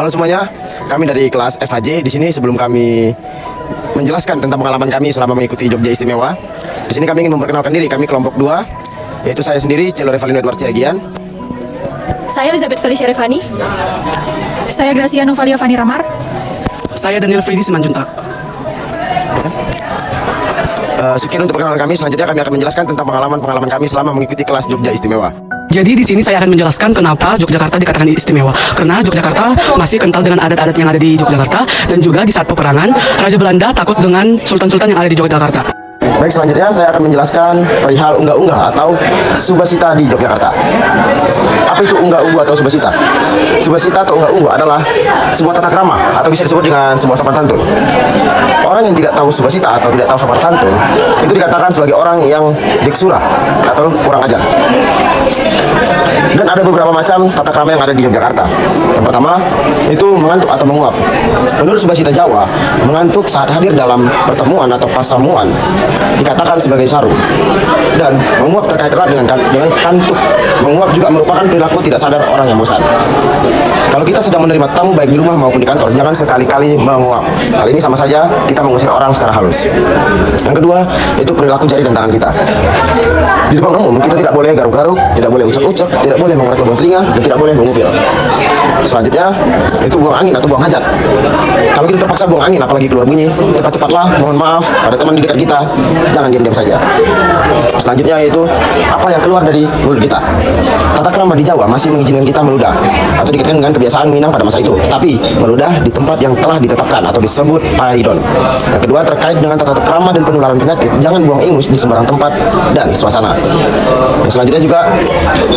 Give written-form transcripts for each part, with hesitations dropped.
Halo semuanya, kami dari kelas FHJ. Di sini sebelum kami menjelaskan tentang pengalaman kami selama mengikuti Jogja Istimewa, di sini kami ingin memperkenalkan diri. Kami kelompok 2, yaitu saya sendiri, Celo Revalino Edward Siagian. Saya Elizabeth Felicia Revani. Saya Graciano Valia Fani Ramar. Saya Daniel Fridi Simanjuntak. Sekian untuk perkenalan kami. Selanjutnya kami akan menjelaskan tentang pengalaman kami selama mengikuti kelas Jogja Istimewa. Jadi di sini saya akan menjelaskan kenapa Yogyakarta dikatakan istimewa. Karena Yogyakarta masih kental dengan adat-adat yang ada di Yogyakarta, dan juga di saat peperangan Raja Belanda takut dengan sultan-sultan yang ada di Yogyakarta. Baik, selanjutnya saya akan menjelaskan perihal unggah-ungguh atau subasita di Yogyakarta. Apa itu unggah-ungguh atau subasita? Subasita atau unggah-ungguh adalah sebuah tata krama atau bisa disebut dengan sebuah sopan santun. Orang yang tidak tahu subasita atau tidak tahu sopan santun itu dikatakan sebagai orang yang diksura atau kurang ajar. Dan ada beberapa macam tata krama yang ada di Yogyakarta. Yang pertama, itu mengantuk atau menguap. Menurut subasita Jawa, mengantuk saat hadir dalam pertemuan atau pasamuan dikatakan sebagai saru. Dan menguap terkait erat dengan kantuk. Menguap juga merupakan perilaku tidak sadar orang yang bosan. Kalau kita sedang menerima tamu baik di rumah maupun di kantor, jangan sekali-kali menguap. Hal ini sama saja kita mengusir orang secara halus. Yang kedua, itu perilaku jari dan tangan kita. Di depan umum, kita tidak boleh garuk-garuk, tidak boleh ucap-ucap, tidak boleh mengorek lubang telinga, dan tidak boleh mengupil. Selanjutnya, itu buang angin atau buang hajat. Kalau kita terpaksa buang angin, apalagi keluar bunyi, cepat-cepatlah, mohon maaf, ada teman di dekat kita, jangan diam-diam saja. Selanjutnya yaitu apa yang keluar dari mulut kita. Tata krama di Jawa masih mengizinkan kita meludah, atau dikaitkan dengan kebiasaan Minang pada masa itu. Tapi meludah di tempat yang telah ditetapkan atau disebut paidon. Yang kedua, terkait dengan tata krama dan penularan penyakit, jangan buang ingus di sembarang tempat dan suasana. Yang selanjutnya juga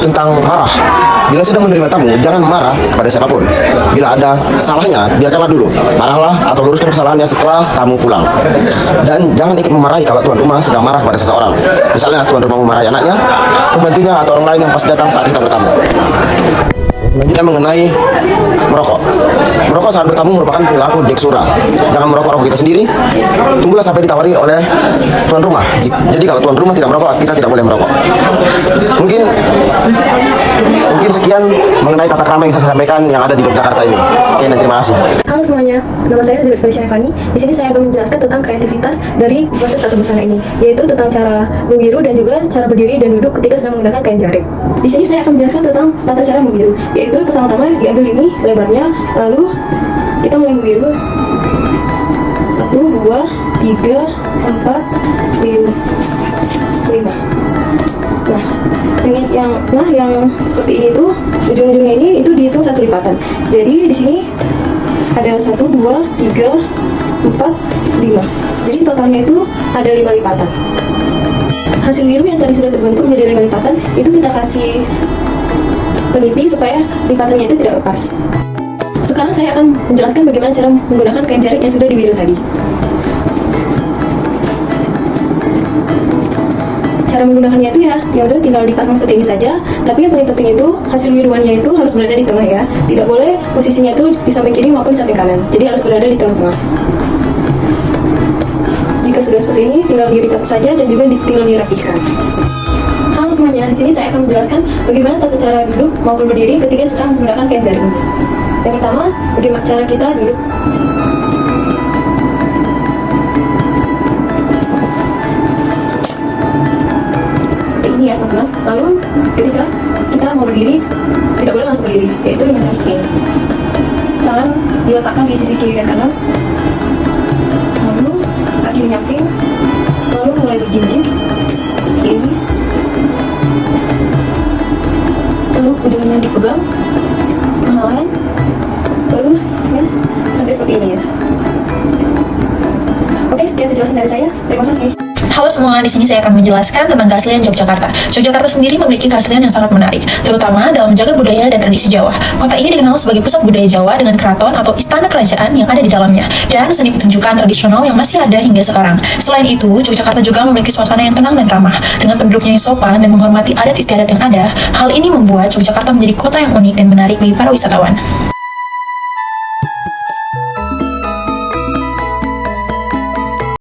tentang marah. Bila sedang menerima tamu, jangan marah kepada siapapun. Bila ada salahnya, biarkanlah dulu. Marahlah atau luruskan kesalahannya setelah tamu pulang. Dan jangan ikut memarahi kalau tuan rumah sedang marah kepada seseorang. Misalnya tuan rumah memarahi anaknya, pembantunya, atau orang lain yang pas datang saat kita bertamu. Selanjutnya mengenai merokok. Merokok saat bertamu merupakan perilaku diksura. Jangan merokok kita sendiri. Tunggulah sampai ditawari oleh tuan rumah. Jadi kalau tuan rumah tidak merokok, kita tidak boleh merokok. Mungkin sekian mengenai tata krama yang saya sampaikan yang ada di Yogyakarta ini. Sekian dan terima kasih. Halo semuanya, nama saya Elizabeth Felicia Revani. Di sini saya akan menjelaskan tentang kreativitas dari proses tata busana ini, yaitu tentang cara membiru dan juga cara berdiri dan duduk ketika sedang menggunakan kain jarik. Di sini saya akan menjelaskan tentang tata cara membiru, yaitu pertama-tama diambil ini lebarnya, lalu kita mulai membiru 1, 2, 3, 4, 5. Yang seperti ini tuh ujung-ujungnya ini itu dihitung 1 lipatan. Jadi di sini ada 1, 2, 3, 4, 5. Jadi totalnya itu ada 5 lipatan. Hasil biru yang tadi sudah terbentuk menjadi 5 lipatan itu kita kasih peniti supaya lipatannya itu tidak lepas. Sekarang saya akan menjelaskan bagaimana cara menggunakan kain jarik yang sudah dibiru tadi. Cara menggunakannya itu ya udah tinggal dipasang seperti ini saja. Tapi yang paling penting itu hasil biruannya itu harus berada di tengah ya. Tidak boleh posisinya itu di samping kiri maupun di samping kanan. Jadi harus berada di tengah-tengah. Jika sudah seperti ini, tinggal dilipat saja dan juga tinggal dirapihkan. Halo semuanya, di sini saya akan menjelaskan bagaimana tata cara duduk maupun berdiri ketika sedang menggunakan kain jarik. Yang pertama, bagaimana cara kita duduk. Ini ya teman-teman. Lalu ketika kita mau berdiri, tidak boleh langsung berdiri, yaitu dengan cara seperti ini. Tangan diletakkan di sisi kiri dan kanan, lalu kaki menyamping, lalu mulai berjinjing seperti ini, lalu ujungnya dipegang, pelan, lalu sampai seperti ini ya. Oke, sekian penjelasan dari saya. Terima kasih. Halo semua, di sini saya akan menjelaskan tentang keaslian Yogyakarta. Yogyakarta sendiri memiliki keaslian yang sangat menarik, terutama dalam menjaga budaya dan tradisi Jawa. Kota ini dikenal sebagai pusat budaya Jawa dengan keraton atau istana kerajaan yang ada di dalamnya, dan seni pertunjukan tradisional yang masih ada hingga sekarang. Selain itu, Yogyakarta juga memiliki suasana yang tenang dan ramah, dengan penduduknya yang sopan dan menghormati adat istiadat yang ada. Hal ini membuat Yogyakarta menjadi kota yang unik dan menarik bagi para wisatawan.